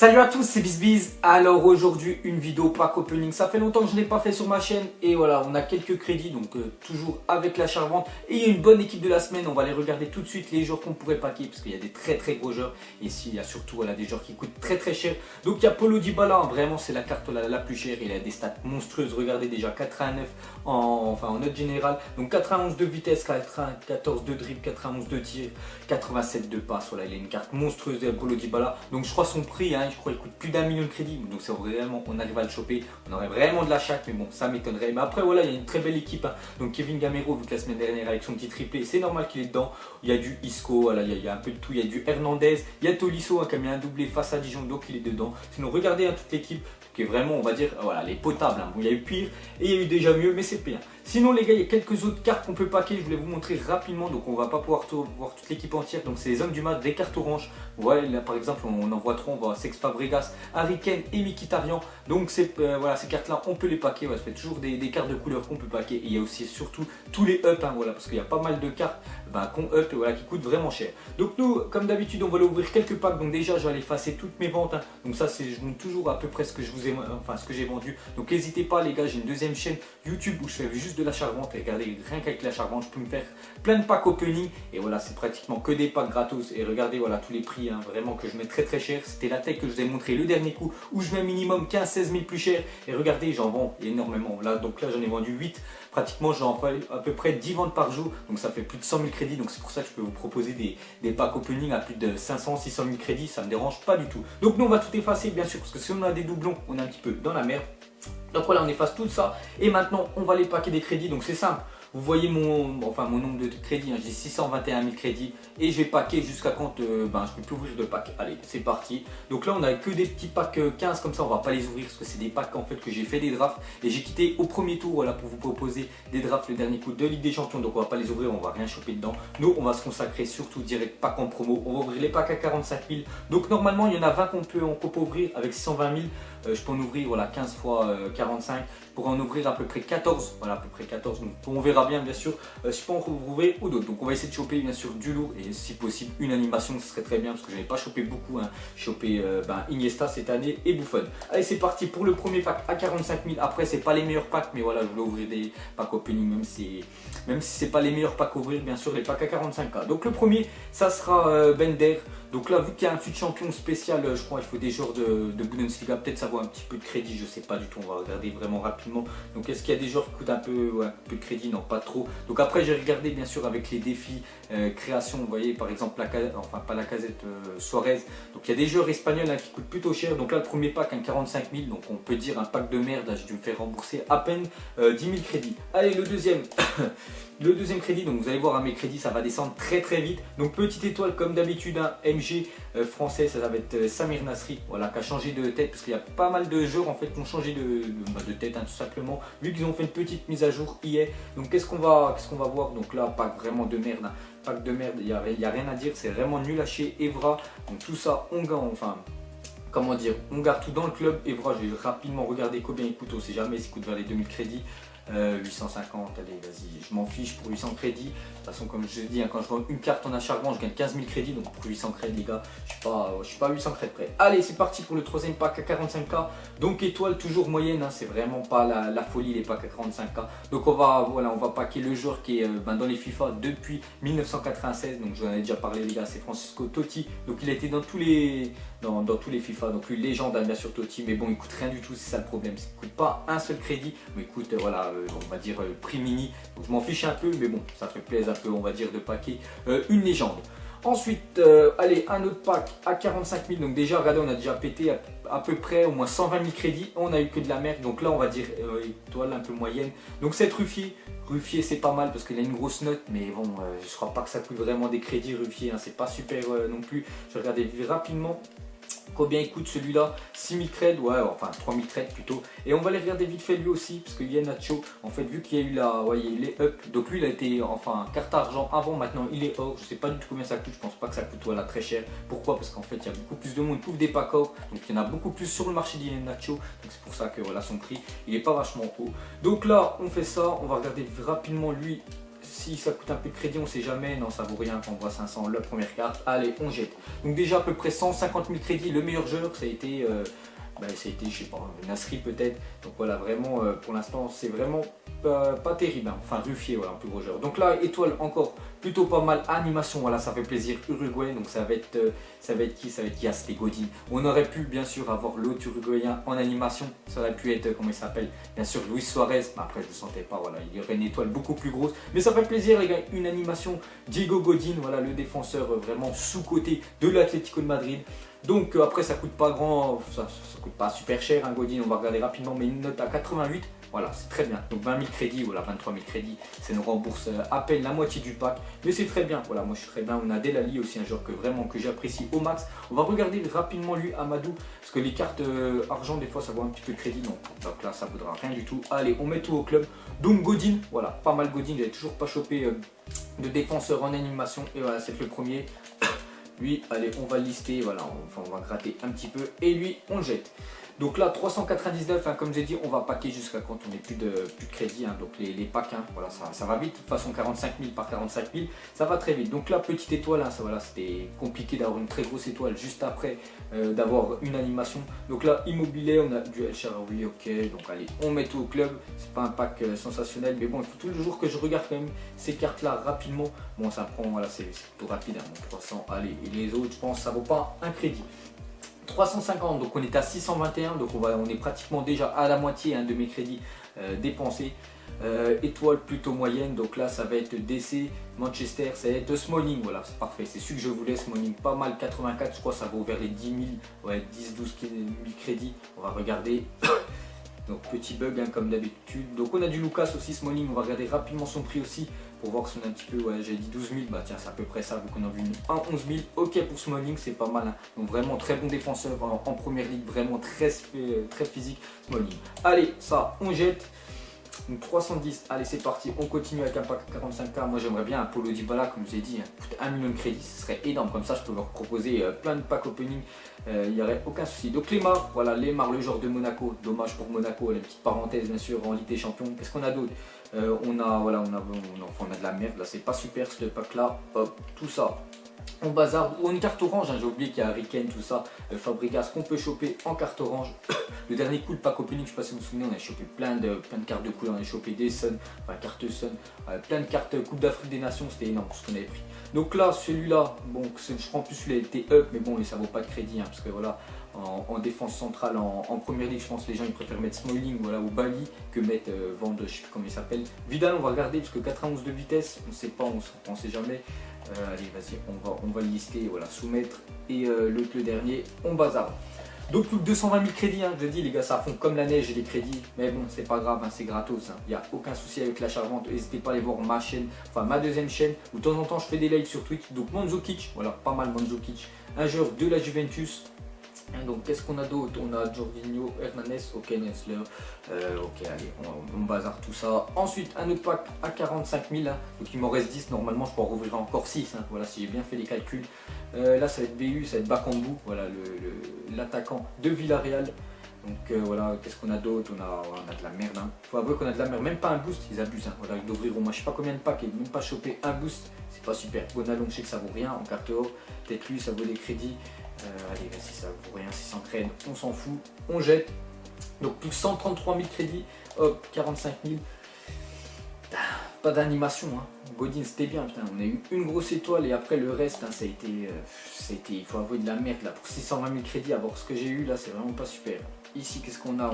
Salut à tous, c'est BizBiz. Alors aujourd'hui une vidéo pack opening, ça fait longtemps que je n'ai pas fait sur ma chaîne et voilà, on a quelques crédits donc toujours avec l'achat-revente et il y a une bonne équipe de la semaine. On va les regarder tout de suite, les joueurs qu'on pourrait packer parce qu'il y a des très gros joueurs et ici il y a surtout voilà, des joueurs qui coûtent très cher. Donc il y a Paulo Dybala, hein, vraiment c'est la carte la plus chère, il a des stats monstrueuses. Regardez déjà 89 en note générale, donc 91 de vitesse, 94 de dribble, 91 de tir, 87 de passe. Voilà, il a une carte monstrueuse de Paulo Dybala. Donc je crois son prix, hein, je crois qu'il coûte plus d'1 million de crédits, donc c'est vraiment, on arrive à le choper, on aurait vraiment de la chatte, mais bon, ça m'étonnerait. Mais après voilà, il y a une très belle équipe, hein. Donc Kevin Gamero, vu que la semaine dernière avec son petit triplé, c'est normal qu'il est dedans. Il y a du Isco, voilà, il y a un peu de tout, il y a du Hernandez, il y a Tolisso, hein, qui a mis un doublé face à Dijon, donc il est dedans. Sinon regardez, hein, toute l'équipe qui est vraiment, on va dire, voilà, les potables, hein. Bon, il y a eu pire et il y a eu déjà mieux, mais c'est bien. Sinon les gars, il y a quelques autres cartes qu'on peut packer, je voulais vous montrer rapidement, donc on va pas pouvoir voir toute l'équipe entière. Donc c'est les hommes du match, des cartes oranges. Voilà, là par exemple on en voit trois, on voit Cesc Fabregas, Harry Kane et Mkhitaryan. Donc voilà, ces cartes là on peut les packer, ouais, ça fait toujours des cartes de couleur qu'on peut packer. Et il y a aussi surtout tous les up, hein, voilà, parce qu'il y a pas mal de cartes qu'on up, voilà, qui coûtent vraiment cher. Donc nous, comme d'habitude, on va aller ouvrir quelques packs. Donc déjà je vais aller effacer toutes mes ventes, hein. Donc ça c'est, je montre toujours à peu près ce que je vous ai, ce que j'ai vendu. Donc n'hésitez pas les gars, j'ai une deuxième chaîne YouTube où je fais juste de l'achat-revente. Et regardez, rien qu'avec l'achat-revente, je peux me faire plein de packs opening. Et voilà, c'est pratiquement que des packs gratos. Et regardez, voilà tous les prix, hein, vraiment que je mets très cher. C'était la tech que je vous ai montré le dernier coup où je mets minimum 15-16 000 plus cher. Et regardez, j'en vends énormément. Donc là, j'en ai vendu 8. Pratiquement, j'en fais à peu près 10 ventes par jour. Donc ça fait plus de 100 000 crédits. Donc c'est pour ça que je peux vous proposer des packs opening à plus de 500-600 000 crédits. Ça me dérange pas du tout. Donc nous, on va tout effacer, bien sûr, parce que si on a des doublons, on est un petit peu dans la merde. Donc voilà, on efface tout ça et maintenant on va aller packer des crédits. Donc c'est simple, vous voyez mon nombre de crédits, hein. J'ai 621 000 crédits et je vais packer jusqu'à quand je ne peux plus ouvrir de pack. Allez, c'est parti. Donc là on a que des petits packs 15 comme ça, on va pas les ouvrir parce que c'est des packs en fait que j'ai fait des drafts et j'ai quitté au premier tour, voilà, pour vous proposer des drafts le dernier coup de Ligue des Champions. Donc on va pas les ouvrir, on va rien choper dedans. Nous on va se consacrer surtout direct pack en promo. On va ouvrir les packs à 45 000. Donc normalement il y en a 20 qu'on peut ouvrir avec 620 000. Je peux en ouvrir voilà, 15 fois 45, je pourrais en ouvrir à peu près 14, voilà, à peu près 14, donc on verra bien sûr si je peux en ouvrir ou d'autres. Donc on va essayer de choper bien sûr du lourd et si possible une animation, ce serait très bien parce que je n'avais pas chopé beaucoup, hein. J'ai chopé Iniesta cette année et Buffon. Allez, c'est parti pour le premier pack à 45 000, après c'est pas les meilleurs packs mais voilà, je voulais ouvrir des packs opening même si c'est pas les meilleurs packs à ouvrir, bien sûr les packs à 45K. Donc le premier ça sera Bender. Donc là, vu qu'il y a un fut champion spécial, je crois qu'il faut des joueurs de Bundesliga, peut-être ça vaut un petit peu de crédit, je sais pas du tout, on va regarder vraiment rapidement. Donc est-ce qu'il y a des joueurs qui coûtent un peu de crédit? Non, pas trop. Donc après j'ai regardé bien sûr avec les défis création, vous voyez par exemple pas la casette, Suarez. Donc il y a des joueurs espagnols, hein, qui coûtent plutôt cher. Donc là le premier pack, 45 000, donc on peut dire un pack de merde, là j'ai dû me faire rembourser à peine 10 000 crédits. Allez, le deuxième. Le deuxième crédit, donc vous allez voir à mes crédits, ça va descendre très vite. Donc petite étoile comme d'habitude, un MG français, ça va être Samir Nasri, voilà, qui a changé de tête parce qu'il y a pas mal de joueurs en fait qui ont changé de tête, hein, tout simplement, vu qu'ils ont fait une petite mise à jour hier. Donc qu'est-ce qu'on va voir? Donc là, pack vraiment de merde, hein. Pack de merde, il n'y a rien à dire, c'est vraiment nul à chier. Evra, donc tout ça, on gagne, enfin. Comment dire, on garde tout dans le club. Evra, je vais rapidement regarder combien il coûte, on sait jamais s'il coûte vers les 2000 crédits. 850, allez vas-y, je m'en fiche pour 800 crédits. De toute façon, comme je dis, hein, quand je vends une carte en achat-revente, je gagne 15 000 crédits. Donc pour 800 crédits, les gars, je suis pas à 800 crédits près. Allez, c'est parti pour le troisième pack à 45K. Donc étoile toujours moyenne, hein, c'est vraiment pas la folie les packs à 45K. Donc on va packer le joueur qui est dans les FIFA depuis 1996. Donc j'en ai déjà parlé les gars, c'est Francisco Totti. Donc il a été dans tous les FIFA, donc lui légende, hein, bien sûr Totti, mais bon il coûte rien du tout, c'est ça le problème, il coûte pas un seul crédit, mais il coûte voilà, on va dire prix mini, donc je m'en fiche un peu, mais bon ça fait plaisir un peu, on va dire, de paquer une légende. Ensuite, allez, un autre pack à 45 000, donc déjà regardez, on a déjà pété à peu près au moins 120 000 crédits, on a eu que de la merde, donc là on va dire étoile un peu moyenne. Donc cette Ruffier c'est pas mal parce qu'il a une grosse note, mais bon je crois pas que ça coûte vraiment des crédits Ruffier, hein, c'est pas super non plus. Je vais regarder rapidement combien il coûte celui-là, 6000 creds, ouais, enfin 3000 creds plutôt. Et on va les regarder vite fait lui aussi, parce qu'il y a Nacho, en fait, vu qu'il y a eu il est up, donc lui il a été, enfin, carte argent avant, maintenant il est or, je sais pas du tout combien ça coûte, je pense pas que ça coûte, voilà, très cher. Pourquoi? Parce qu'en fait, il y a beaucoup plus de monde qui ouvre des packs or, donc il y en a beaucoup plus sur le marché d'Ilian Nacho, donc c'est pour ça que voilà, son prix, il est pas vachement haut. Donc là, on fait ça, on va regarder rapidement lui si ça coûte un peu de crédit, on sait jamais, non ça vaut rien quand on voit 500 la première carte, allez on jette. Donc déjà à peu près 150 000 crédits, le meilleur joueur ça a été, je sais pas, Nasri peut-être. Donc voilà, vraiment pour l'instant c'est vraiment pas terrible, hein. Enfin Ruffier, voilà, un plus gros joueur. Donc là, étoile encore plutôt pas mal, animation, voilà, ça fait plaisir, Uruguay, donc ça va être qui? Ça va être Yas, les Godin. On aurait pu bien sûr avoir l'autre Uruguayen en animation, ça aurait pu être, comment il s'appelle, bien sûr Luis Suarez, mais après je ne sentais pas, voilà, il y aurait une étoile beaucoup plus grosse, mais ça fait plaisir les gars, une animation, Diego Godin, voilà, le défenseur vraiment sous-côté de l'Atlético de Madrid. Donc après ça coûte pas ça coûte pas super cher, un Godin, on va regarder rapidement, mais une note à 88, voilà c'est très bien. Donc 20 000 crédits, voilà 23 000 crédits, ça nous rembourse à peine la moitié du pack, mais c'est très bien, voilà moi je suis très bien. On a Delali aussi, un joueur que j'apprécie au max. On va regarder rapidement lui, Amadou, parce que les cartes argent des fois ça vaut un petit peu de crédit, donc là ça vaudra rien du tout. Allez on met tout au club, donc Godin, voilà pas mal Godin, j'avais toujours pas chopé de défenseur en animation, et voilà c'est le premier. Lui, allez, on va le lister, voilà, on va gratter un petit peu et lui, on le jette. Donc là, 399, hein, comme j'ai dit, on va packer jusqu'à quand on n'ait plus de crédit, hein, donc les packs, hein, voilà, ça va vite. De toute façon, 45 000 par 45 000, ça va très vite. Donc là, petite étoile, hein, voilà, c'était compliqué d'avoir une très grosse étoile juste après d'avoir une animation. Donc là, immobilier, on a du El Shaarawy, ok, donc allez, on met tout au club. C'est pas un pack sensationnel, mais bon, il faut tous les jours que je regarde quand même ces cartes-là rapidement. Bon, ça prend, voilà, c'est plutôt rapide, hein, donc 300, allez, et les autres, je pense, ça vaut pas un crédit. 350, donc on est à 621, donc on est pratiquement déjà à la moitié, hein, de mes crédits dépensés. Étoile plutôt moyenne, donc là ça va être DC, Manchester, ça va être Smalling, voilà c'est parfait, c'est celui que je voulais, Smalling, pas mal, 84, je crois ça vaut vers les 10 000, ouais 10-12 000 crédits, on va regarder. Donc petit bug, hein, comme d'habitude. Donc on a du Lucas aussi, Smalling, on va regarder rapidement son prix aussi pour voir si on a un petit peu, ouais j'ai dit 12 000, bah tiens c'est à peu près ça vu qu'on a vu une 11 000, ok pour Smalling c'est pas mal, hein. Donc vraiment très bon défenseur en première ligue, vraiment très physique Smalling. Allez ça on jette. Donc 310, allez c'est parti, on continue avec un pack 45K. Moi j'aimerais bien un Paulo Dybala, comme je vous ai dit, coûte 1 million de crédits, ce serait énorme, comme ça je peux leur proposer plein de packs opening, il n'y aurait aucun souci. Donc Lemar, voilà Lemar le joueur de Monaco, dommage pour Monaco, la petite parenthèse bien sûr en Ligue des Champions. Qu'est-ce qu'on a d'autre? On a de la merde là, c'est pas super ce pack là, hop, tout ça. On bazar, ou une carte orange, hein, j'ai oublié qu'il y a Harry Kane, tout ça, Fabregas qu'on peut choper en carte orange. Le dernier coup de pack opening, je ne sais pas si vous vous souvenez, on a chopé plein de cartes de couleurs, on a chopé des Sun, enfin carte Sun, plein de cartes Coupe d'Afrique des Nations, c'était énorme ce qu'on avait pris. Donc là, celui-là, bon, je prends plus celui-là était up, mais bon, ça vaut pas de crédit, hein, parce que voilà, en défense centrale, en première ligue, je pense que les gens ils préfèrent mettre Smalling, voilà, ou Bali que mettre Van de, je sais plus comment il s'appelle. Vidal, on va regarder, parce que 91 de vitesse, on ne sait pas, on ne sait jamais. Allez, vas-y, on va le lister, voilà, soumettre, et l'autre, le dernier, on bazar. Donc plus que 220 000 crédits, hein, je dis les gars, ça fond comme la neige et les crédits, mais bon, c'est pas grave, hein, c'est gratos, il n'y a aucun souci avec l'achat-revente. N'hésitez pas à aller voir ma chaîne, enfin ma deuxième chaîne, où de temps en temps je fais des lives sur Twitch. Donc Mandzukic, voilà, pas mal Mandzukic, un joueur de la Juventus. Donc qu'est-ce qu'on a d'autre? On a Jorginho, Hernanes, ok Nessler, ok allez on bazar tout ça. Ensuite un autre pack à 45 000, hein. Donc il m'en reste 10, normalement je peux en rouvrir encore 6, hein. Voilà si j'ai bien fait les calculs. Là ça va être BU, ça va être Bakambu, voilà l'attaquant de Villarreal. Donc voilà, qu'est-ce qu'on a d'autre? on a de la merde, hein. Faut avouer qu'on a de la merde, même pas un boost, ils abusent, hein. Voilà, ils d'ouvriront, moi je sais pas combien de packs et même pas choper un boost, c'est pas super. Gonalon, je sais que ça vaut rien en carte haut, peut-être lui ça vaut des crédits. Allez, vas-y, ça vaut rien, 600 crèdes, on s'en fout, on jette. Donc plus 133 000 crédits, hop, 45 000. Pas d'animation, hein. Godin c'était bien, putain, on a eu une grosse étoile et après le reste, hein, ça a été, il faut avouer de la merde là. Pour 620 000 crédits, avoir ce que j'ai eu là, c'est vraiment pas super. Ici, qu'est-ce qu'on a?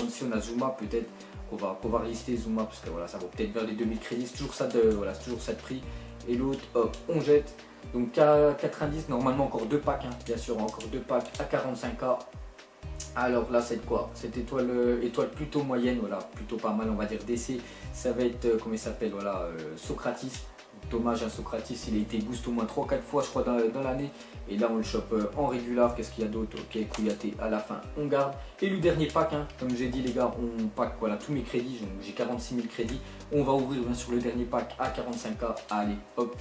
Ici on a Zuma peut-être, qu'on va lister Zuma, parce que voilà, ça vaut peut-être vers les 2000 crédits, c'est toujours ça voilà, c'est toujours ça de prix. Et l'autre, hop, on jette. Donc K90, normalement encore 2 packs, hein, bien sûr, encore 2 packs à 45K. Alors là, c'est quoi? Cette étoile plutôt moyenne, voilà, plutôt pas mal, on va dire DC. Ça va être, comment il s'appelle, voilà, Socratis. Dommage, hein, Socratis, il a été boost au moins 3-4 fois, je crois, dans l'année. Et là, on le chope en régular. Qu'est-ce qu'il y a d'autre? Ok, Kouyaté à la fin, on garde. Et le dernier pack, hein, comme j'ai dit, les gars, on pack voilà, tous mes crédits. Donc j'ai 46 000 crédits. On va ouvrir bien sûr le dernier pack à 45K. Allez, hop.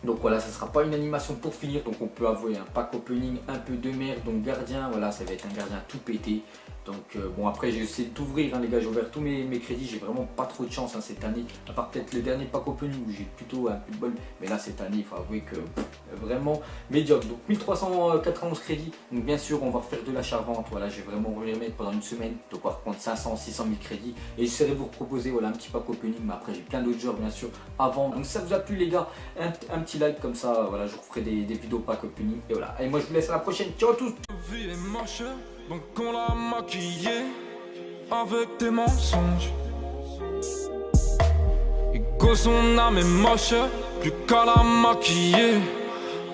Donc voilà, ça ne sera pas une animation pour finir, donc on peut avouer un pack opening un peu de merde, donc gardien, voilà, ça va être un gardien tout pété. Donc bon, après j'ai essayé d'ouvrir les gars, j'ai ouvert tous mes crédits, j'ai vraiment pas trop de chance cette année, à part peut-être le dernier pack opening où j'ai plutôt un peu de bol, mais là cette année il faut avouer que vraiment médiocre. Donc 1391 crédits, donc bien sûr on va refaire de l'achat-vente, voilà, je vais vraiment remettre pendant une semaine, donc on va reprendre 500, 600 000 crédits, et j'essaierai de vous proposer voilà, un petit pack opening, mais après j'ai plein d'autres joueurs bien sûr avant. Donc si ça vous a plu les gars, un petit like comme ça, voilà, je vous ferai des vidéos pack opening, et voilà, et moi je vous laisse à la prochaine, ciao à tous. Donc on l'a maquillé avec des mensonges. Et que son âme est moche, plus qu'à la maquiller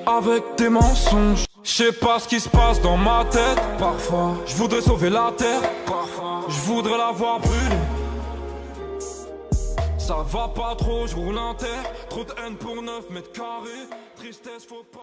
avec des mensonges. Je sais pas ce qui se passe dans ma tête. Parfois, je voudrais sauver la terre. Parfois, je voudrais la voir brûler. Ça va pas trop, je roule un terre. Trop de haine pour 9 mètres carrés. Tristesse, faut pas.